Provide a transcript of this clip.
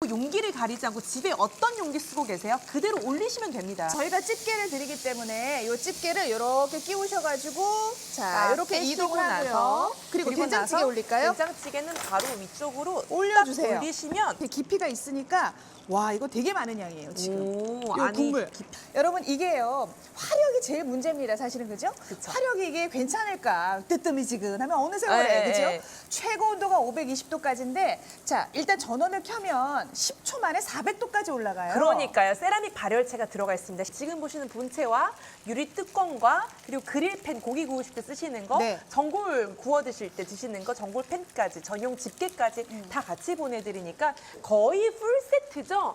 용기를 가리지 않고 집에 어떤 용기 쓰고 계세요? 그대로 올리시면 됩니다. 저희가 집게를 드리기 때문에 이 집게를 이렇게 끼우셔가지고 자 이렇게 이동을 하고요. 그리고 된장찌개 나서 올릴까요? 된장찌개는 바로 위쪽으로 올려주세요. 딱 올리시면 깊이가 있으니까 와 이거 되게 많은 양이에요 지금. 오, 요 아니, 국물. 여러분 이게요 화력이 제일 문제입니다 사실은 그죠? 그쵸. 화력이 이게 괜찮을까 뜨뜨미지근하면 어느 세월에 네, 그죠? 네. 최고 온도가 520도까지인데 자 일단 전원을 켜면 10초 만에 400도까지 올라가요. 그러니까요. 세라믹 발열체가 들어가 있습니다. 지금 보시는 본체와 유리 뚜껑과 그리고 그릴팬 고기 구우실 때 쓰시는 거, 네. 전골 구워 드실 때 드시는 거, 전골팬까지, 전용 집게까지 다 같이 보내드리니까 거의 풀 세트죠?